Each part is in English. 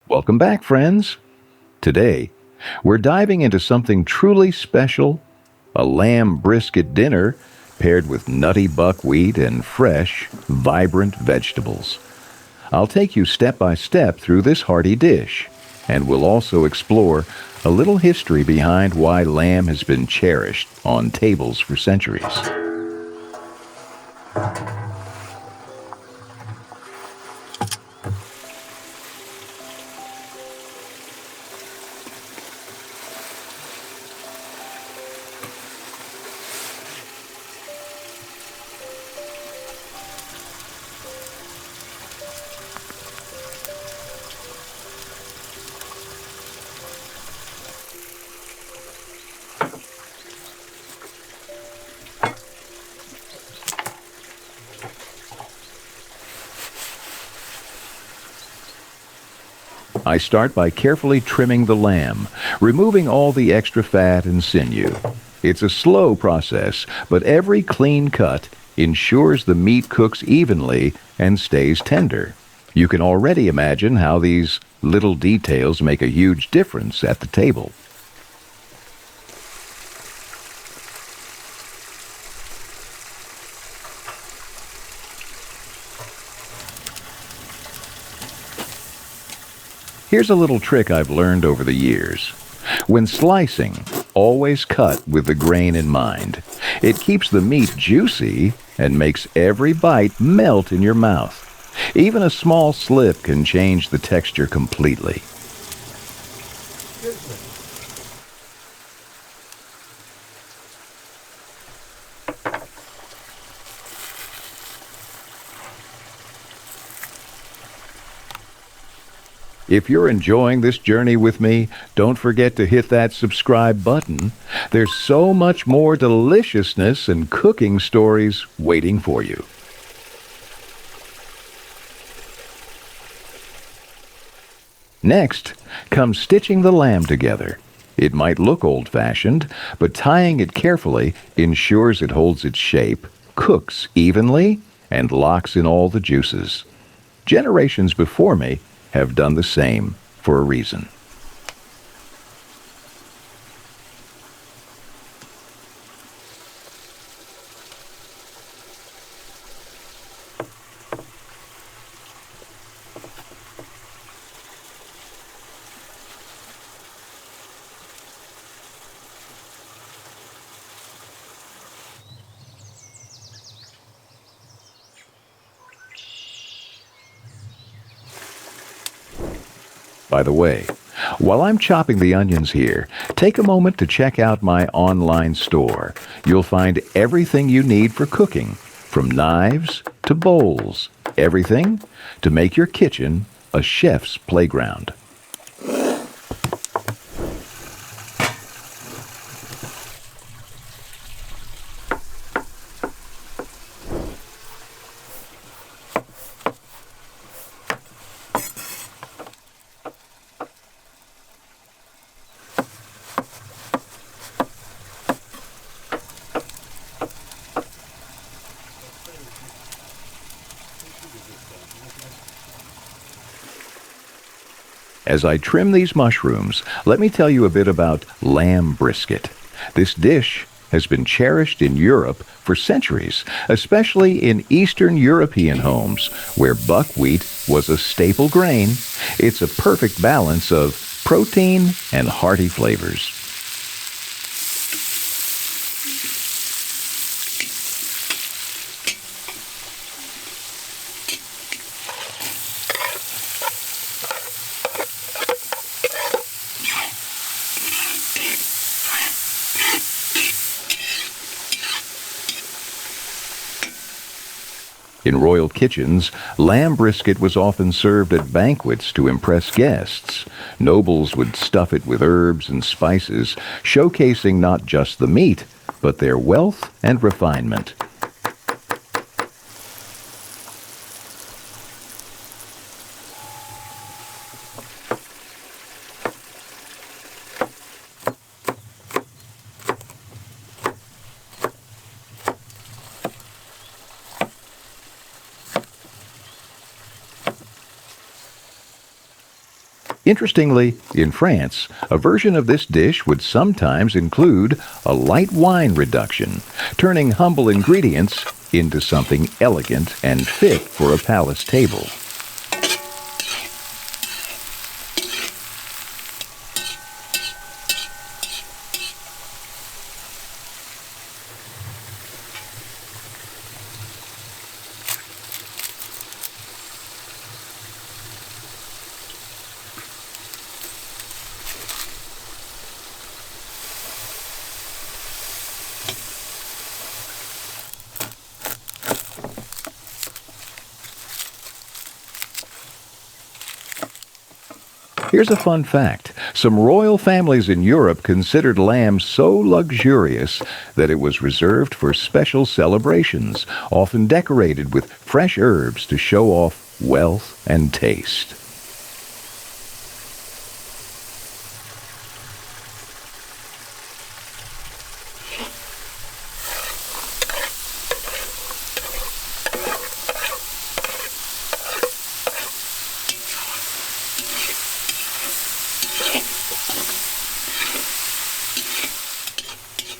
Welcome back, friends. Today, we're diving into something truly special, a lamb brisket dinner paired with nutty buckwheat and fresh, vibrant vegetables. I'll take you step by step through this hearty dish, and we'll also explore a little history behind why lamb has been cherished on tables for centuries. I start by carefully trimming the lamb, removing all the extra fat and sinew. It's a slow process, but every clean cut ensures the meat cooks evenly and stays tender. You can already imagine how these little details make a huge difference at the table. Here's a little trick I've learned over the years. When slicing, always cut with the grain in mind. It keeps the meat juicy and makes every bite melt in your mouth. Even a small slip can change the texture completely. If you're enjoying this journey with me, don't forget to hit that subscribe button. There's so much more deliciousness and cooking stories waiting for you. Next comes stitching the lamb together. It might look old-fashioned, but tying it carefully ensures it holds its shape, cooks evenly, and locks in all the juices. Generations before me have done the same for a reason. By the way, while I'm chopping the onions here, take a moment to check out my online store. You'll find everything you need for cooking, from knives to bowls, everything to make your kitchen a chef's playground. As I trim these mushrooms, let me tell you a bit about lamb brisket. This dish has been cherished in Europe for centuries, especially in Eastern European homes where buckwheat was a staple grain. It's a perfect balance of protein and hearty flavors. In royal kitchens, lamb brisket was often served at banquets to impress guests. Nobles would stuff it with herbs and spices, showcasing not just the meat, but their wealth and refinement. Interestingly, in France, a version of this dish would sometimes include a light wine reduction, turning humble ingredients into something elegant and fit for a palace table. Here's a fun fact. Some royal families in Europe considered lamb so luxurious that it was reserved for special celebrations, often decorated with fresh herbs to show off wealth and taste.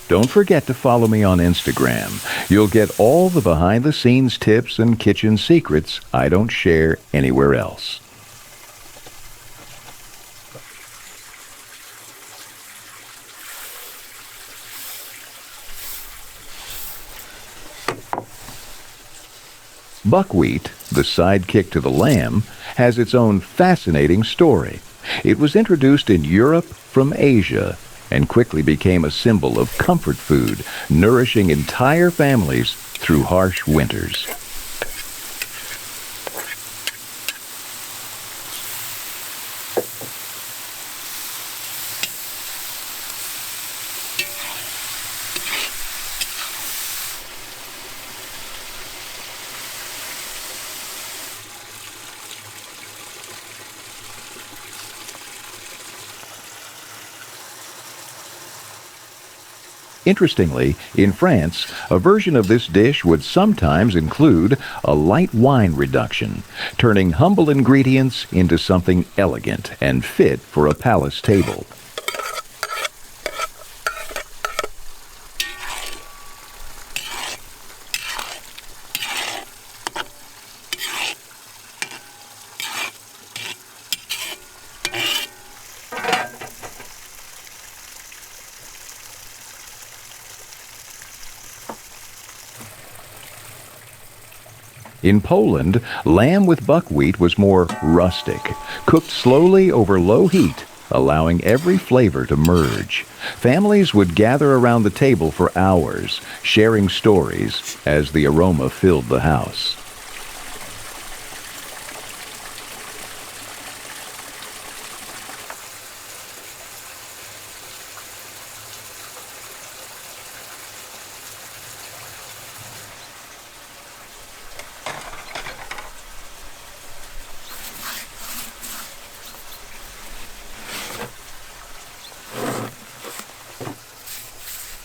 Don't forget to follow me on Instagram. You'll get all the behind-the-scenes tips and kitchen secrets I don't share anywhere else. Buckwheat, the sidekick to the lamb, has its own fascinating story. It was introduced in Europe from Asia and quickly became a symbol of comfort food, nourishing entire families through harsh winters. Interestingly, in France, a version of this dish would sometimes include a light wine reduction, turning humble ingredients into something elegant and fit for a palace table. In Poland, lamb with buckwheat was more rustic, cooked slowly over low heat, allowing every flavor to merge. Families would gather around the table for hours, sharing stories as the aroma filled the house.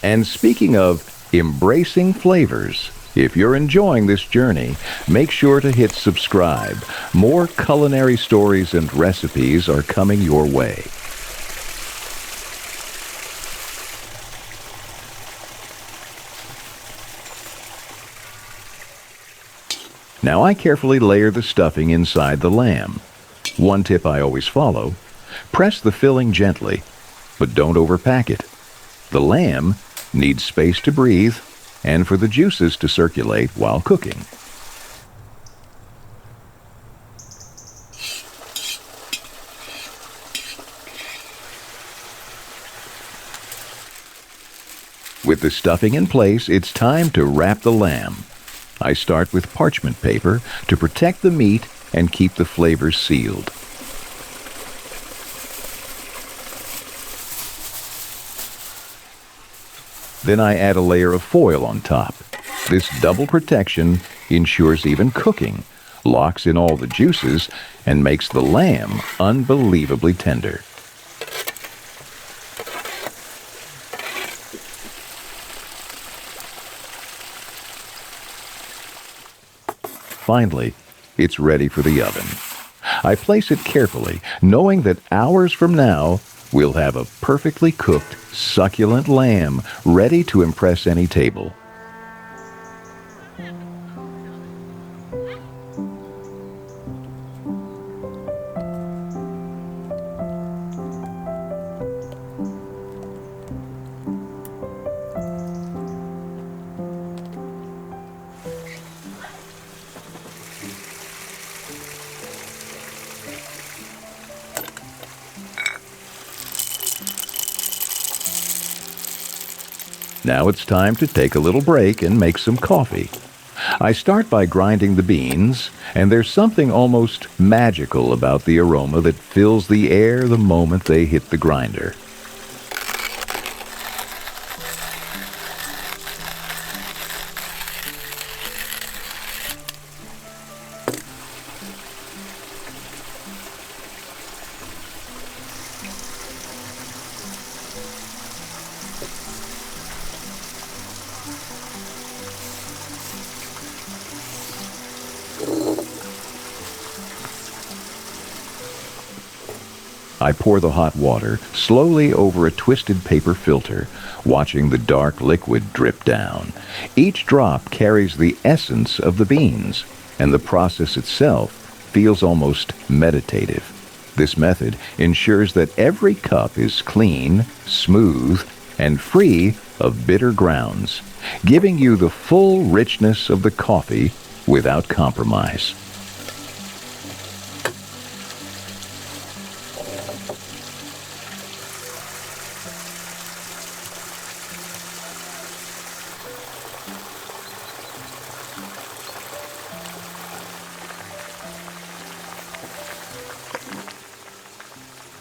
And speaking of embracing flavors, if you're enjoying this journey, make sure to hit subscribe. More culinary stories and recipes are coming your way. Now I carefully layer the stuffing inside the lamb. One tip I always follow: press the filling gently, but don't overpack it. The lamb needs space to breathe and for the juices to circulate while cooking. With the stuffing in place, it's time to wrap the lamb. I start with parchment paper to protect the meat and keep the flavors sealed. Then I add a layer of foil on top. This double protection ensures even cooking, locks in all the juices, and makes the lamb unbelievably tender. Finally, it's ready for the oven. I place it carefully, knowing that hours from now, we'll have a perfectly cooked, succulent lamb ready to impress any table. Now it's time to take a little break and make some coffee. I start by grinding the beans, and there's something almost magical about the aroma that fills the air the moment they hit the grinder. I pour the hot water slowly over a twisted paper filter, watching the dark liquid drip down. Each drop carries the essence of the beans, and the process itself feels almost meditative. This method ensures that every cup is clean, smooth, and free of bitter grounds, giving you the full richness of the coffee without compromise.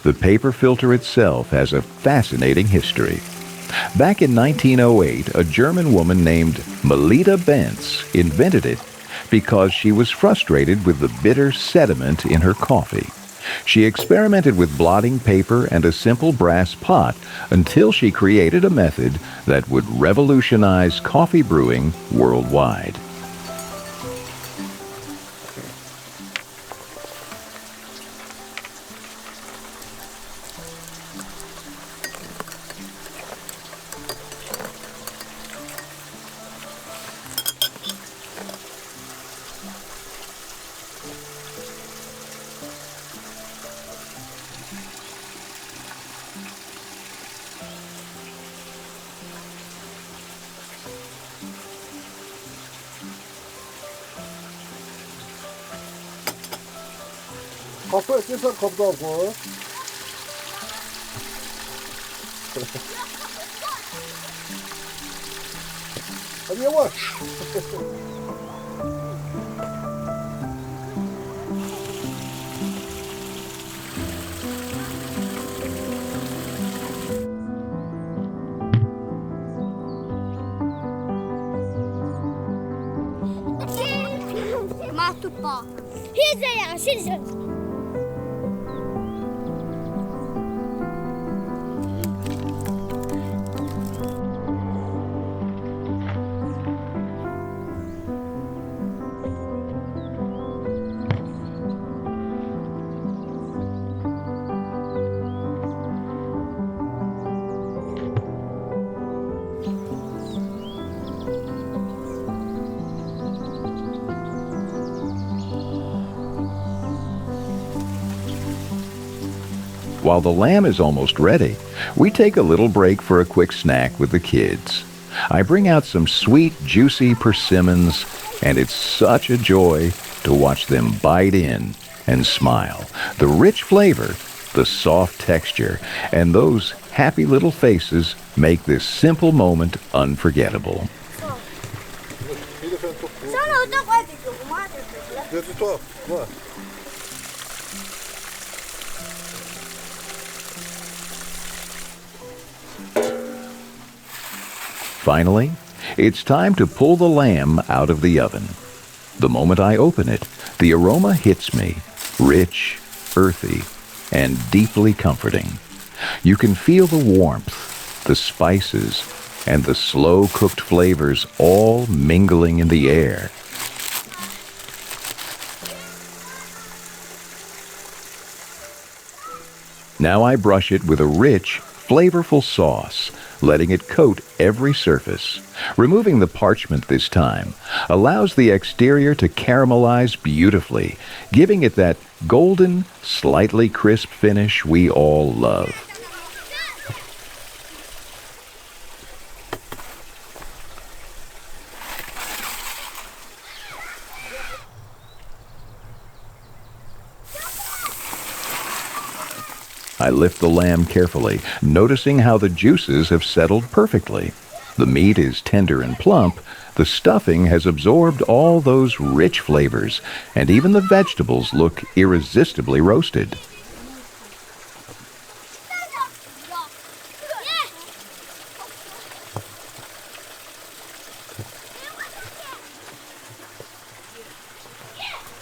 The paper filter itself has a fascinating history. Back in 1908, a German woman named Melita Benz invented it because she was frustrated with the bitter sediment in her coffee. She experimented with blotting paper and a simple brass pot until she created a method that would revolutionize coffee brewing worldwide. Kapı etmesen kapıda al. Hadi yavaş. Matuppa. Hizaya, şişe. While the lamb is almost ready, we take a little break for a quick snack with the kids. I bring out some sweet, juicy persimmons, and it's such a joy to watch them bite in and smile. The rich flavor, the soft texture, and those happy little faces make this simple moment unforgettable. Finally, it's time to pull the lamb out of the oven. The moment I open it, the aroma hits me, rich, earthy, and deeply comforting. You can feel the warmth, the spices, and the slow-cooked flavors all mingling in the air. Now I brush it with a rich, flavorful sauce, letting it coat every surface. Removing the parchment this time allows the exterior to caramelize beautifully, giving it that golden, slightly crisp finish we all love. I lift the lamb carefully, noticing how the juices have settled perfectly. The meat is tender and plump, the stuffing has absorbed all those rich flavors, and even the vegetables look irresistibly roasted.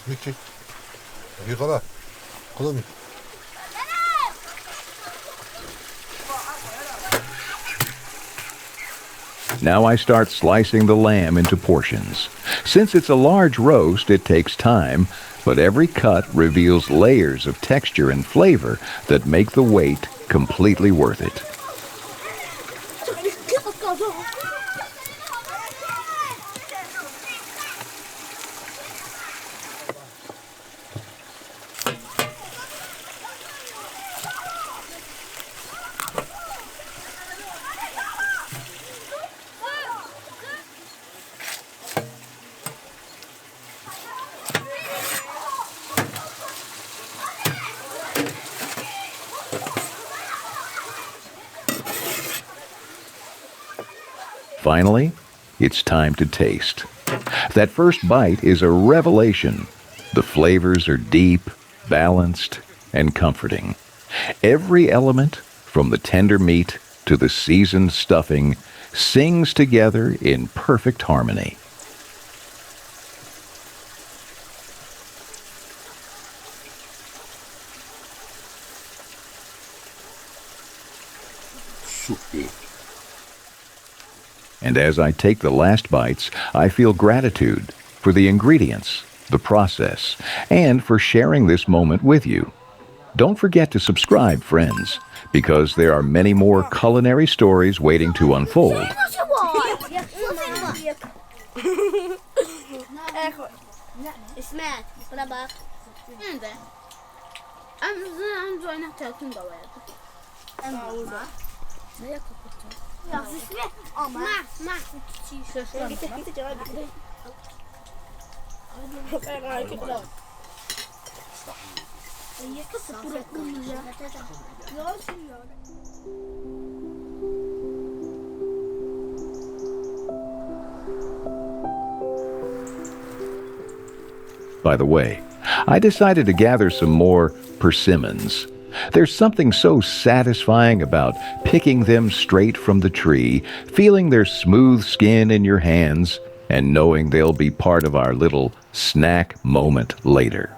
Mickey, 여기 가라. 그놈이. Now I start slicing the lamb into portions. Since it's a large roast, it takes time, but every cut reveals layers of texture and flavor that make the wait completely worth it. Finally, it's time to taste. That first bite is a revelation. The flavors are deep, balanced, and comforting. Every element, from the tender meat to the seasoned stuffing, sings together in perfect harmony. And as I take the last bites, I feel gratitude for the ingredients, the process, and for sharing this moment with you. Don't forget to subscribe, friends, because there are many more culinary stories waiting to unfold. By the way, I decided to gather some more persimmons. There's something so satisfying about picking them straight from the tree, feeling their smooth skin in your hands, and knowing they'll be part of our little snack moment later.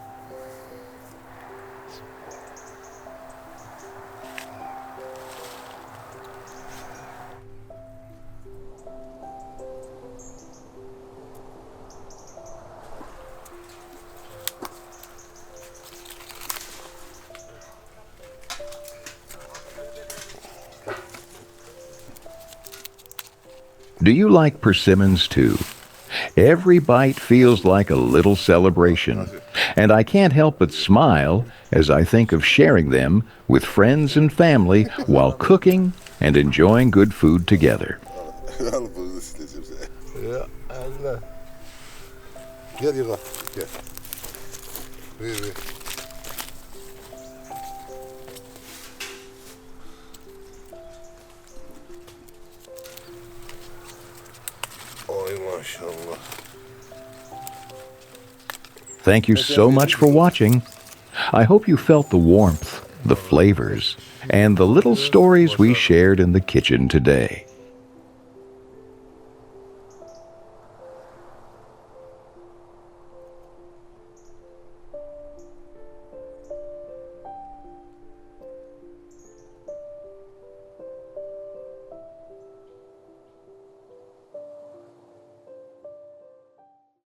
Do you like persimmons too? Every bite feels like a little celebration, and I can't help but smile as I think of sharing them with friends and family while cooking and enjoying good food together. Ja, Allah. Gel yıka. Gel. Ver. Oy maşallah. Thank you so much for watching. I hope you felt the warmth, the flavors, and the little stories we shared in the kitchen today.